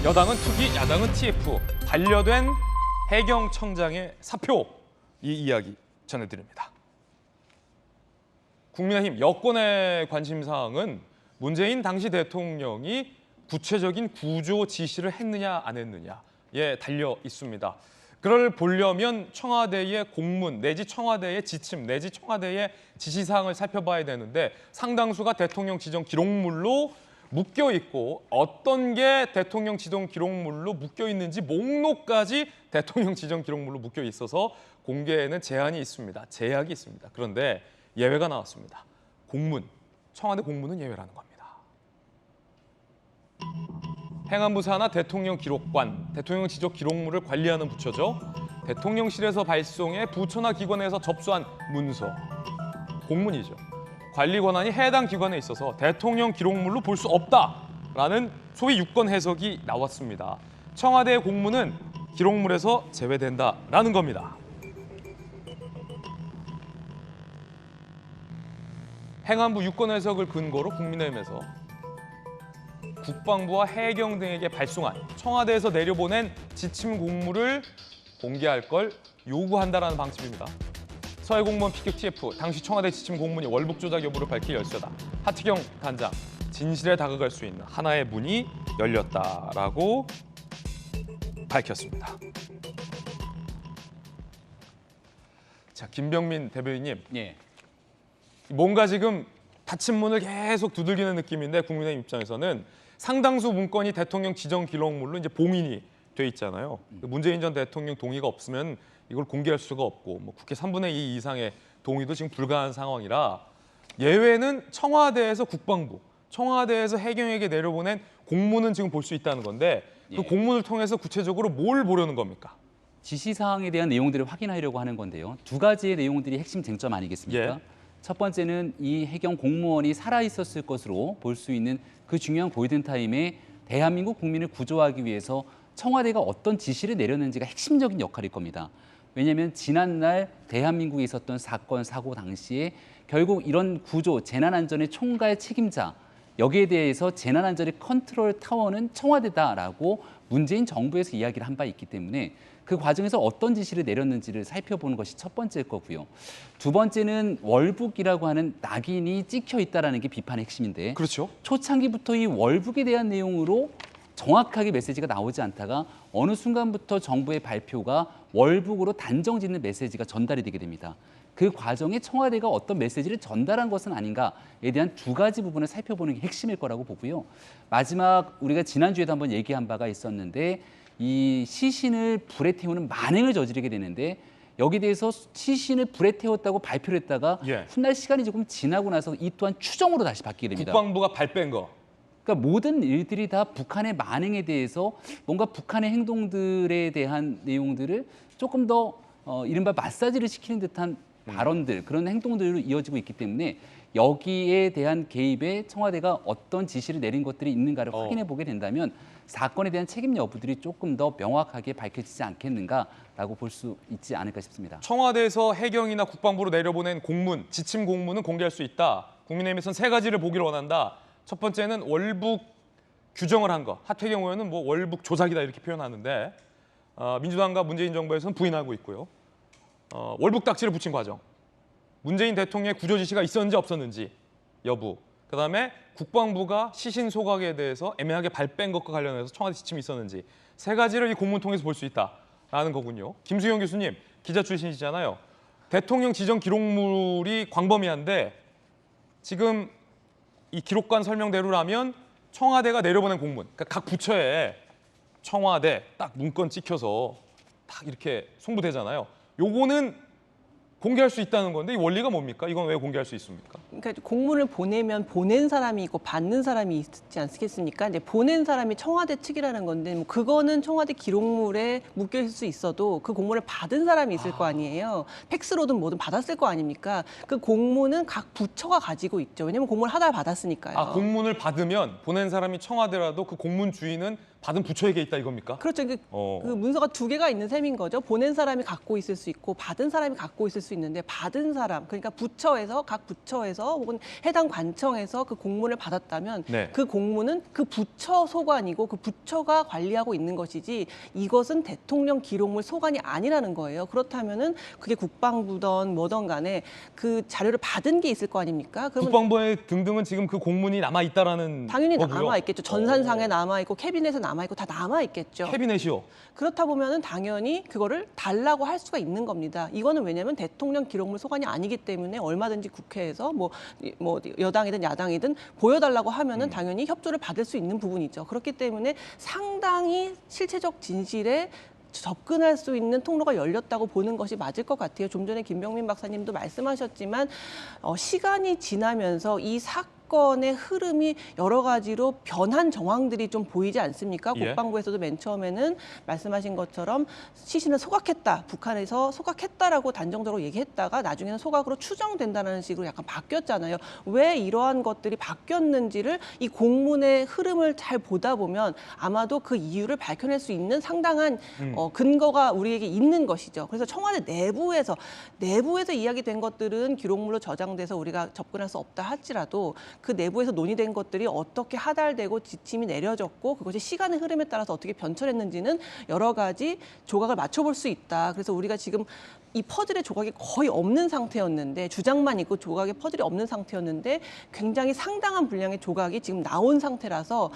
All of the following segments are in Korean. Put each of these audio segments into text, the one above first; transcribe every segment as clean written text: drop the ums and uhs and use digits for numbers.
여당은 투기, 야당은 TF. 반려된 해경청장의 사표. 이 이야기 전해드립니다. 국민의힘 여권의 관심사항은 문재인 당시 대통령이 구체적인 구조 지시를 했느냐 안 했느냐에 달려 있습니다. 그걸 보려면 청와대의 공문 내지 청와대의 지침 내지 청와대의 지시사항을 살펴봐야 되는데 상당수가 대통령 지정 기록물로 묶여 있고 어떤 게 대통령 지정 기록물로 묶여 있는지 목록까지 대통령 지정 기록물로 묶여 있어서 공개에는 제한이 있습니다. 제약이 있습니다. 그런데 예외가 나왔습니다. 공문, 청와대 공문은 예외라는 겁니다. 행안부 산하 대통령 기록관, 대통령 지적 기록물을 관리하는 부처죠. 대통령실에서 발송해 부처나 기관에서 접수한 문서, 공문이죠. 관리 권한이 해당 기관에 있어서 대통령 기록물로 볼 수 없다라는 소위 유권 해석이 나왔습니다. 청와대의 공문은 기록물에서 제외된다라는 겁니다. 행안부 유권 해석을 근거로 국민의힘에서 국방부와 해경 등에게 발송한 청와대에서 내려보낸 지침 공문을 공개할 걸 요구한다라는 방침입니다. 서해 공무원 피격 TF, 당시 청와대 지침 공문이 월북 조작 여부를 밝힐 열쇠다. 하태경 단장, 진실에 다가갈 수 있는 하나의 문이 열렸다라고 밝혔습니다. 자, 김병민 대변인님, 예. 뭔가 지금 닫힌 문을 계속 두들기는 느낌인데 국민의힘 입장에서는 상당수 문건이 대통령 지정 기록물로 이제 봉인이 돼 있잖아요. 문재인 전 대통령 동의가 없으면 이걸 공개할 수가 없고 뭐 국회 3분의 2 이상의 동의도 지금 불가한 상황이라 예외는 청와대에서 국방부, 청와대에서 해경에게 내려보낸 공문은 지금 볼 수 있다는 건데 그 예. 공문을 통해서 구체적으로 뭘 보려는 겁니까? 지시사항에 대한 내용들을 확인하려고 하는 건데요. 두 가지의 내용들이 핵심 쟁점 아니겠습니까? 예. 첫 번째는 이 해경 공무원이 살아있었을 것으로 볼 수 있는 그 중요한 골든타임에 대한민국 국민을 구조하기 위해서 청와대가 어떤 지시를 내렸는지가 핵심적인 역할일 겁니다. 왜냐하면 지난날 대한민국에 있었던 사건, 사고 당시에 결국 이런 구조, 재난안전의 총괄 책임자, 여기에 대해서 재난안전의 컨트롤 타워는 청와대다라고 문재인 정부에서 이야기를 한 바 있기 때문에 그 과정에서 어떤 지시를 내렸는지를 살펴보는 것이 첫 번째일 거고요. 두 번째는 월북이라고 하는 낙인이 찍혀 있다는 게 비판의 핵심인데 그렇죠. 초창기부터 이 월북에 대한 내용으로 정확하게 메시지가 나오지 않다가 어느 순간부터 정부의 발표가 월북으로 단정짓는 메시지가 전달이 되게 됩니다. 그 과정에 청와대가 어떤 메시지를 전달한 것은 아닌가에 대한 두 가지 부분을 살펴보는 게 핵심일 거라고 보고요. 마지막 우리가 지난주에도 한번 얘기한 바가 있었는데 이 시신을 불에 태우는 만행을 저지르게 되는데 여기에 대해서 시신을 불에 태웠다고 발표를 했다가 예. 훗날 시간이 조금 지나고 나서 이 또한 추정으로 다시 바뀌게 됩니다. 국방부가 발 뺀 거. 그러니까 모든 일들이 다 북한의 만행에 대해서 뭔가 북한의 행동들에 대한 내용들을 조금 더 이른바 마사지를 시키는 듯한 발언들, 그런 행동들로 이어지고 있기 때문에 여기에 대한 개입에 청와대가 어떤 지시를 내린 것들이 있는가를 확인해 보게 된다면 사건에 대한 책임 여부들이 조금 더 명확하게 밝혀지지 않겠는가라고 볼 수 있지 않을까 싶습니다. 청와대에서 해경이나 국방부로 내려보낸 공문, 지침 공문은 공개할 수 있다. 국민의힘에서는 세 가지를 보기를 원한다. 첫 번째는 월북 규정을 한 거. 하태경 의원은 뭐 월북 조작이다 이렇게 표현하는데 민주당과 문재인 정부에서는 부인하고 있고요. 월북 딱지를 붙인 과정. 문재인 대통령의 구조 지시가 있었는지 없었는지 여부. 그다음에 국방부가 시신 소각에 대해서 애매하게 발 뺀 것과 관련해서 청와대 지침이 있었는지 세 가지를 이 공문 통해서 볼 수 있다라는 거군요. 김수영 교수님, 기자 출신이시잖아요. 대통령 지정 기록물이 광범위한데 지금 이 기록관 설명대로라면 청와대가 내려보낸 공문, 그러니까 각 부처에 청와대 딱 문건 찍혀서 딱 이렇게 송부되잖아요. 요거는 공개할 수 있다는 건데 이 원리가 뭡니까? 이건 왜 공개할 수 있습니까? 그러니까 공문을 보내면 보낸 사람이 있고 받는 사람이 있지 않겠습니까? 이제 보낸 사람이 청와대 측이라는 건데 뭐 그거는 청와대 기록물에 묶여 있을 수 있어도 그 공문을 받은 사람이 있을 거 아니에요. 팩스로든 뭐든 받았을 거 아닙니까? 그 공문은 각 부처가 가지고 있죠. 왜냐하면 공문을 하달 받았으니까요. 아, 공문을 받으면 보낸 사람이 청와대라도 그 공문 주인은 받은 부처에게 있다 이겁니까? 그렇죠. 그 문서가 두 개가 있는 셈인 거죠. 보낸 사람이 갖고 있을 수 있고 받은 사람이 갖고 있을 수 수 있는데 받은 사람, 그러니까 부처에서 각 부처에서 혹은 해당 관청에서 그 공문을 받았다면 네. 그 공문은 그 부처 소관이고 그 부처가 관리하고 있는 것이지 이것은 대통령 기록물 소관이 아니라는 거예요. 그렇다면은 그게 국방부든 뭐든 간에 그 자료를 받은 게 있을 거 아닙니까? 그러면 국방부에 등등은 지금 그 공문이 남아 있다라는 당연히 거고요. 남아 있겠죠. 전산상에 남아 있고 캐비넷에 남아 있고 다 남아 있겠죠. 캐비넷이요. 그렇다 보면은 당연히 그거를 달라고 할 수가 있는 겁니다. 이거는 왜냐하면 대통령 기록물 소관이 아니기 때문에 얼마든지 국회에서 뭐 여당이든 야당이든 보여달라고 하면은 당연히 협조를 받을 수 있는 부분이죠. 그렇기 때문에 상당히 실체적 진실에 접근할 수 있는 통로가 열렸다고 보는 것이 맞을 것 같아요. 좀 전에 김병민 박사님도 말씀하셨지만 시간이 지나면서 이 사건의 흐름이 여러 가지로 변한 정황들이 좀 보이지 않습니까? 예. 국방부에서도 맨 처음에는 말씀하신 것처럼 시신을 소각했다, 북한에서 소각했다라고 단정적으로 얘기했다가 나중에는 소각으로 추정된다는 식으로 약간 바뀌었잖아요. 왜 이러한 것들이 바뀌었는지를 이 공문의 흐름을 잘 보다 보면 아마도 그 이유를 밝혀낼 수 있는 상당한 근거가 우리에게 있는 것이죠. 그래서 청와대 내부에서 이야기된 것들은 기록물로 저장돼서 우리가 접근할 수 없다 할지라도 그 내부에서 논의된 것들이 어떻게 하달되고 지침이 내려졌고 그것이 시간의 흐름에 따라서 어떻게 변천했는지는 여러 가지 조각을 맞춰볼 수 있다. 그래서 우리가 지금 이 퍼즐의 조각이 거의 없는 상태였는데 주장만 있고 조각의 퍼즐이 없는 상태였는데 굉장히 상당한 분량의 조각이 지금 나온 상태라서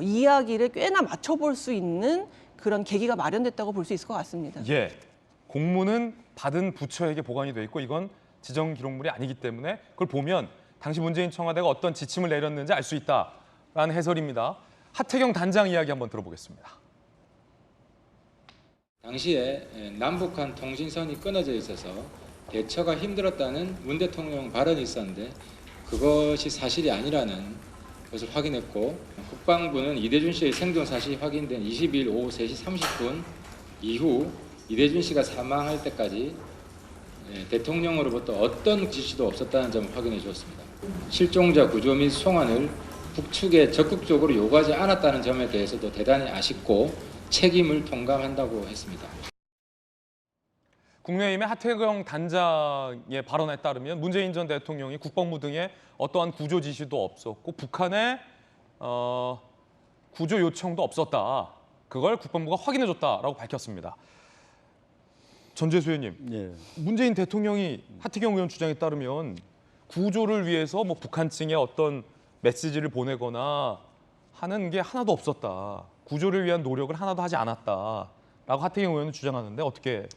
이야기를 꽤나 맞춰볼 수 있는 그런 계기가 마련됐다고 볼 수 있을 것 같습니다. 예. 공문은 받은 부처에게 보관이 돼 있고 이건 지정 기록물이 아니기 때문에 그걸 보면 당시 문재인 청와대가 어떤 지침을 내렸는지 알 수 있다라는 해설입니다. 하태경 단장 이야기 한번 들어보겠습니다. 당시에 남북한 통신선이 끊어져 있어서 대처가 힘들었다는 문 대통령 발언이 있었는데 그것이 사실이 아니라는 것을 확인했고 국방부는 이대준 씨의 생존 사실이 확인된 22일 오후 3시 30분 이후 이대준 씨가 사망할 때까지 대통령으로부터 어떤 지시도 없었다는 점을 확인해 주었습니다. 실종자 구조 및 송환을 북측에 적극적으로 요구하지 않았다는 점에 대해서도 대단히 아쉽고 책임을 통감한다고 했습니다. 국민의힘의 하태경 단장의 발언에 따르면 문재인 전 대통령이 국방부 등에 어떠한 구조 지시도 없었고 북한의 구조 요청도 없었다. 그걸 국방부가 확인해줬다라고 밝혔습니다. 전재수 의원님, 예. 문재인 대통령이 하태경 의원 주장에 따르면 구조를 위해서 뭐 북한 측에 어떤 메시지를 보내거나 하는 게 하나도 없었다. 구조를 위한 노력을 하나도 하지 않았다라고 하태경 의원은 주장하는데 어떻게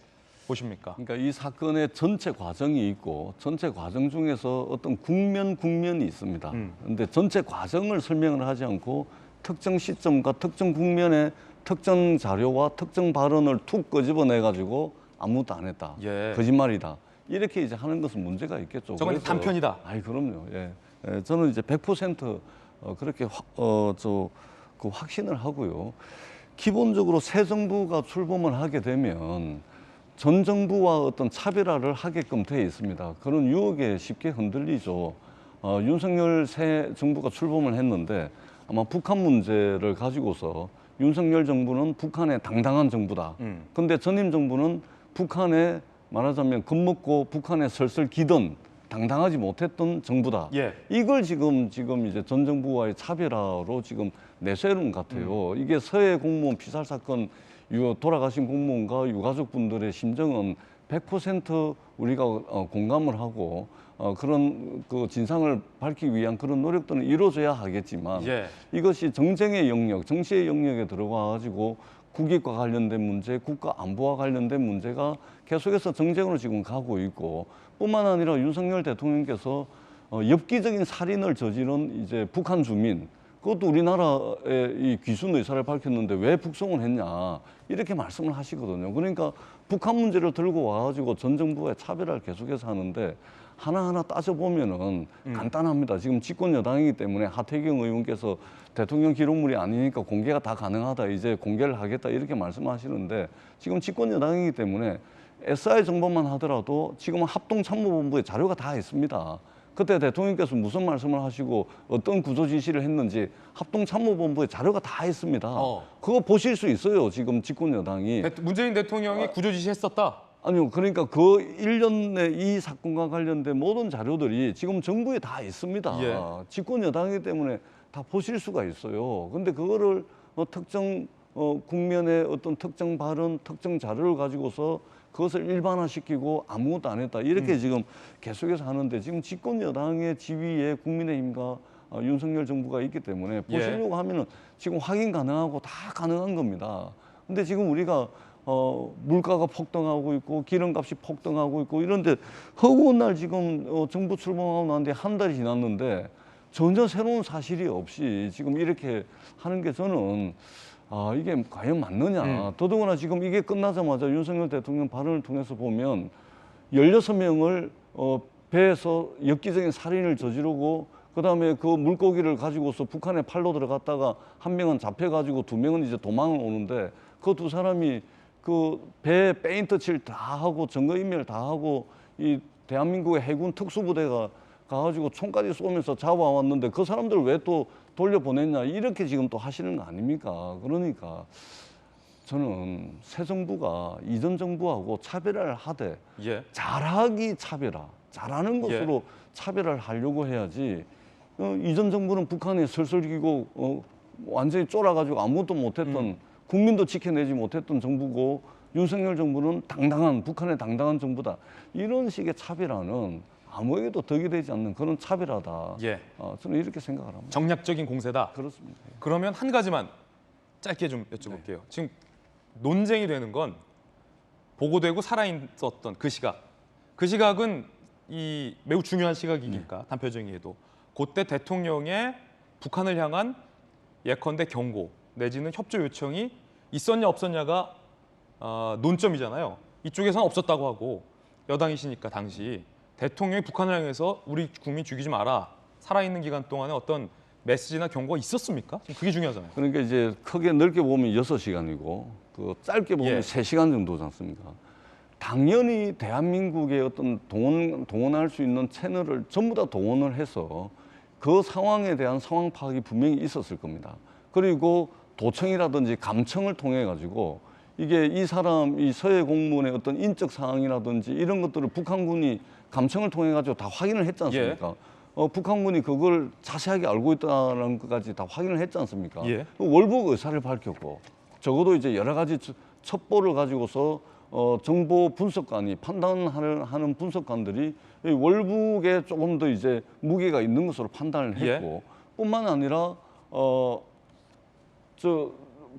보십니까? 그러니까 이 사건의 전체 과정이 있고 전체 과정 중에서 어떤 국면이 있습니다. 그런데 전체 과정을 설명을 하지 않고 특정 시점과 특정 국면의 특정 자료와 특정 발언을 툭 끄집어내 가지고 아무것도 안 했다. 예. 거짓말이다. 이렇게 이제 하는 것은 문제가 있겠죠. 저건 그래서- 단편이다. 아이 그럼요. 예. 저는 이제 100% 그렇게 그 확신을 하고요. 기본적으로 새 정부가 출범을 하게 되면 전 정부와 어떤 차별화를 하게끔 돼 있습니다. 그런 유혹에 쉽게 흔들리죠. 윤석열 새 정부가 출범을 했는데 아마 북한 문제를 가지고서 윤석열 정부는 북한의 당당한 정부다. 근데 전임 정부는 북한에 말하자면 겁먹고 북한에 설설 기던 당당하지 못했던 정부다. 예. 이걸 지금 이제 전 정부와의 차별화로 지금 내세우는 것 같아요. 이게 서해 공무원 피살 사건 돌아가신 공무원과 유가족분들의 심정은 100% 우리가 공감을 하고 그런 그 진상을 밝히기 위한 그런 노력들은 이루어져야 하겠지만 예. 이것이 정쟁의 영역, 정치의 영역에 들어가 가지고 국익과 관련된 문제, 국가 안보와 관련된 문제가 계속해서 정쟁으로 지금 가고 있고 뿐만 아니라 윤석열 대통령께서 엽기적인 살인을 저지른 이제 북한 주민 그것도 우리나라의 이 귀순 의사를 밝혔는데 왜 북송을 했냐 이렇게 말씀을 하시거든요. 그러니까 북한 문제를 들고 와가지고 전 정부의 차별화를 계속해서 하는데 하나하나 따져보면은 간단합니다. 지금 집권 여당이기 때문에 하태경 의원께서 대통령 기록물이 아니니까 공개가 다 가능하다. 이제 공개를 하겠다. 이렇게 말씀하시는데 지금 집권 여당이기 때문에 SI 정보만 하더라도 지금은 합동참모본부에 자료가 다 있습니다. 그때 대통령께서 무슨 말씀을 하시고 어떤 구조 지시를 했는지 합동참모본부에 자료가 다 있습니다. 그거 보실 수 있어요. 지금 집권 여당이. 문재인 대통령이 구조 지시했었다. 아니요, 그러니까 그 일련의 이 사건과 관련된 모든 자료들이 지금 정부에 다 있습니다. 예. 집권 여당이기 때문에 다 보실 수가 있어요. 근데 그거를 특정 국면의 어떤 특정 발언, 특정 자료를 가지고서 그것을 일반화시키고 아무것도 안 했다. 이렇게 지금 계속해서 하는데 지금 집권 여당의 지위에 국민의힘과 윤석열 정부가 있기 때문에 보시려고 하면은 지금 확인 가능하고 다 가능한 겁니다. 근데 지금 우리가 물가가 폭등하고 있고 기름값이 폭등하고 있고 이런데 허구한 날 지금 정부 출범하고 나는데 한 달이 지났는데 전혀 새로운 사실이 없이 지금 이렇게 하는 게 저는 이게 과연 맞느냐. 더더구나 지금 이게 끝나자마자 윤석열 대통령 발언을 통해서 보면 16명을 배에서 엽기적인 살인을 저지르고 그다음에 그 물고기를 가지고서 북한에 팔로 들어갔다가 한 명은 잡혀가지고 2명은 이제 도망을 오는데 그 두 사람이 그 배에 페인트 칠 다 하고 증거인멸 다 하고 이 대한민국의 해군 특수부대가 가가지고 총까지 쏘면서 잡아왔는데 그 사람들 왜 또 돌려보냈냐 이렇게 지금 또 하시는 거 아닙니까? 그러니까 저는 새 정부가 이전 정부하고 차별화를 하되 잘하기 차별화, 잘하는 것으로 차별화를 하려고 해야지 이전 정부는 북한에 설설기고 완전히 쫄아가지고 아무것도 못했던 국민도 지켜내지 못했던 정부고 윤석열 정부는 당당한 북한의 당당한 정부다. 이런 식의 차별화는 아무에게도 덕이 되지 않는 그런 차별화다. 저는 이렇게 생각을 합니다. 정략적인 공세다. 그렇습니다. 그러면 한 가지만 짧게 좀 여쭤볼게요. 지금 논쟁이 되는 건 보고되고 살아있었던 그 시각. 그 시각은 이 매우 중요한 시각이니까 단표정의에도 그때 대통령의 북한을 향한 예컨대 경고 내지는 협조 요청이 있었냐 없었냐가 논점이잖아요. 이쪽에서는 없었다고 하고 여당이시니까 당시 대통령이 북한을 향해서 우리 국민 죽이지 마라. 살아있는 기간 동안에 어떤 메시지나 경고가 있었습니까? 지금 그게 중요하잖아요. 그러니까 이제 크게 넓게 보면 6시간이고 그 짧게 보면 3시간 정도지 않습니까? 당연히 대한민국의 어떤 동원할 수 있는 채널을 전부 다 동원을 해서 그 상황에 대한 상황 파악이 분명히 있었을 겁니다. 그리고 도청이라든지 감청을 통해 가지고 이게 이 사람 이 서해 공무원의 어떤 인적 사항이라든지 이런 것들을 북한군이 감청을 통해 가지고 다 확인을 했지 않습니까? 북한군이 그걸 자세하게 알고 있다는 것까지 다 확인을 했지 않습니까? 월북 의사를 밝혔고 적어도 이제 여러 가지 첩보를 가지고서 정보 분석관이 판단하는 분석관들이 월북에 조금 더 이제 무게가 있는 것으로 판단을 했고 뿐만 아니라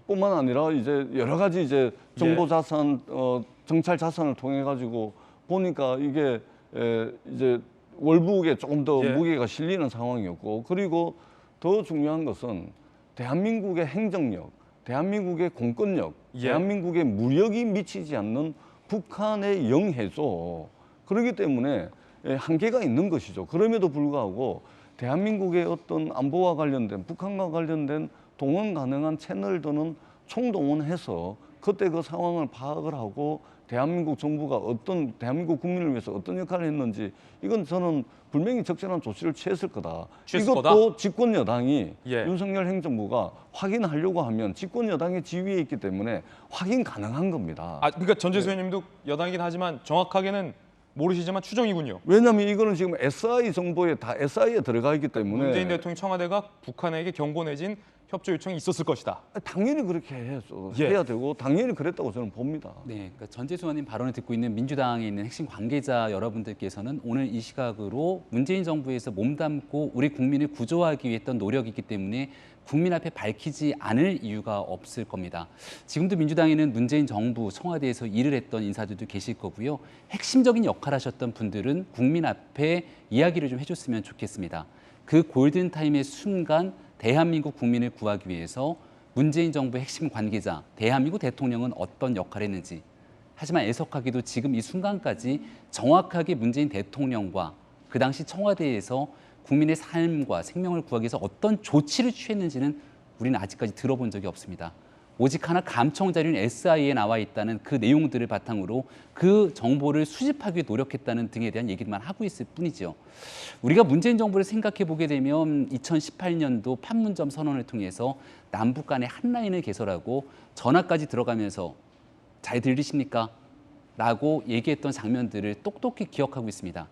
뿐만 아니라 이제 여러 가지 이제 정보 자산, 정찰 자산을 통해 가지고 보니까 이게 이제 월북에 조금 더 무게가 실리는 상황이었고 그리고 더 중요한 것은 대한민국의 행정력, 대한민국의 공권력, 대한민국의 무력이 미치지 않는 북한의 영해죠. 그렇기 때문에 한계가 있는 것이죠. 그럼에도 불구하고 대한민국의 어떤 안보와 관련된 북한과 관련된 동원 가능한 채널들은 총동원해서 그때 그 상황을 파악을 하고 대한민국 정부가 대한민국 국민을 위해서 어떤 역할을 했는지 이건 저는 분명히 적절한 조치를 취했을 거다. 이것도 집권 여당이 윤석열 행정부가 확인하려고 하면 집권 여당의 지위에 있기 때문에 확인 가능한 겁니다. 그러니까 전재수 의원님도 여당이긴 하지만 정확하게는 모르시지만 추정이군요. 왜냐하면 이거는 지금 SI 정보에 다 SI에 들어가 있기 때문에 문재인 대통령 청와대가 북한에게 경고 내진 협조 요청이 있었을 것이다. 당연히 그렇게 해야 되고 당연히 그랬다고 저는 봅니다. 네, 그러니까 전재수 의원님 발언을 듣고 있는 민주당에 있는 핵심 관계자 여러분들께서는 오늘 이 시각으로 문재인 정부에서 몸담고 우리 국민을 구조하기 위해 했던 노력이 있기 때문에 국민 앞에 밝히지 않을 이유가 없을 겁니다. 지금도 민주당에는 문재인 정부 청와대에서 일을 했던 인사들도 계실 거고요. 핵심적인 역할을 하셨던 분들은 국민 앞에 이야기를 좀 해줬으면 좋겠습니다. 그 골든타임의 순간 대한민국 국민을 구하기 위해서 문재인 정부의 핵심 관계자, 대한민국 대통령은 어떤 역할을 했는지 하지만 애석하게도 지금 이 순간까지 정확하게 문재인 대통령과 그 당시 청와대에서 국민의 삶과 생명을 구하기 위해서 어떤 조치를 취했는지는 우리는 아직까지 들어본 적이 없습니다. 오직 하나 감청 자료인 SI에 나와 있다는 그 내용들을 바탕으로 그 정보를 수집하기 위해 노력했다는 등에 대한 얘기만 하고 있을 뿐이죠. 우리가 문재인 정부를 생각해 보게 되면 2018년도 판문점 선언을 통해서 남북 간의 한 라인을 개설하고 전화까지 들어가면서 잘 들리십니까? 라고 얘기했던 장면들을 똑똑히 기억하고 있습니다.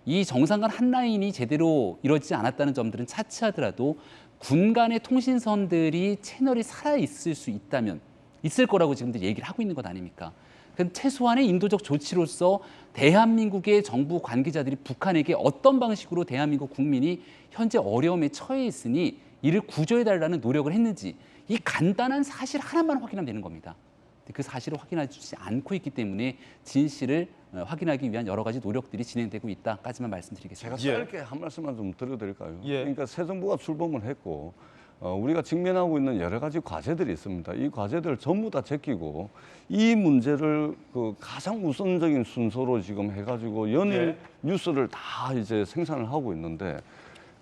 이 정상 간 한 라인이 제대로 이루어지지 않았다는 점들은 차치하더라도 군 간의 통신선들이 채널이 살아있을 수 있다면 있을 거라고 지금들 얘기를 하고 있는 것 아닙니까? 그 최소한의 인도적 조치로서 대한민국의 정부 관계자들이 북한에게 어떤 방식으로 대한민국 국민이 현재 어려움에 처해 있으니 이를 구조해달라는 노력을 했는지 이 간단한 사실 하나만 확인하면 되는 겁니다. 그 사실을 확인하지 않고 있기 때문에 진실을 확인하기 위한 여러 가지 노력들이 진행되고 있다까지만 말씀드리겠습니다. 제가 짧게 한 말씀만 좀 드려도 될까요? 예. 그러니까 새 정부가 출범을 했고 우리가 직면하고 있는 여러 가지 과제들이 있습니다. 이 과제들을 전부 다 제끼고 이 문제를 그 가장 우선적인 순서로 지금 해가지고 연일 뉴스를 다 이제 생산을 하고 있는데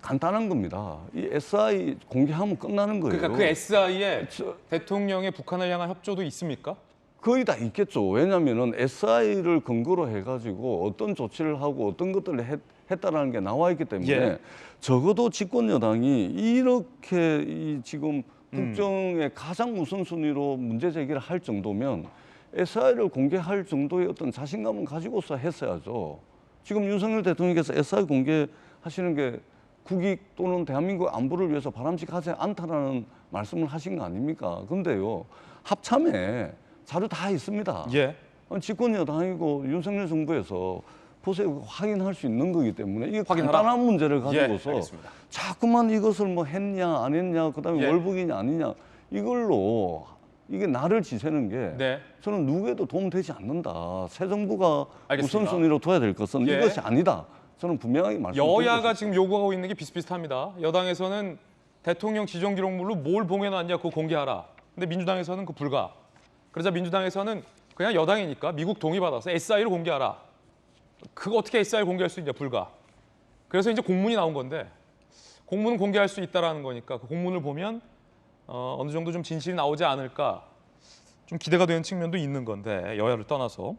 간단한 겁니다. 이 SI 공개하면 끝나는 거예요. 그러니까 그 SI에 대통령의 북한을 향한 협조도 있습니까? 거의 다 있겠죠. 왜냐하면은 SI를 근거로 해가지고 어떤 조치를 하고 어떤 것들을 했다라는 게 나와 있기 때문에 예. 적어도 집권 여당이 이렇게 이 지금 국정의 가장 우선순위로 문제 제기를 할 정도면 SI를 공개할 정도의 어떤 자신감은 가지고서 했어야죠. 지금 윤석열 대통령께서 SI 공개하시는 게 국익 또는 대한민국 안보를 위해서 바람직하지 않다라는 말씀을 하신 거 아닙니까? 근데요, 합참에 자료 다 있습니다. 예. 집권 여당이고 윤석열 정부에서 보세요, 확인할 수 있는 거기 때문에 이게 확인하라. 간단한 문제를 가지고서 알겠습니다. 자꾸만 이것을 뭐 했냐 안 했냐 그다음에 예. 월북이냐 아니냐 이걸로 이게 나를 지새는 게 네. 저는 누구에도 도움되지 않는다. 새 정부가 알겠습니다. 우선순위로 둬야 될 것은 예. 이것이 아니다. 저는 분명하게 말씀드리고 여야가 싶습니다. 지금 요구하고 있는 게 비슷비슷합니다. 여당에서는 대통령 지정 기록물로 뭘 봉해놨냐 그거 공개하라. 근데 민주당에서는 그 불가. 그러자 민주당에서는 그냥 여당이니까 미국 동의받아서 SI를 공개하라. 그거 어떻게 SI를 공개할 수 있냐 불가. 그래서 이제 공문이 나온 건데 공문은 공개할 수 있다라는 거니까 그 공문을 보면 어느 정도 좀 진실이 나오지 않을까 좀 기대가 되는 측면도 있는 건데 여야를 떠나서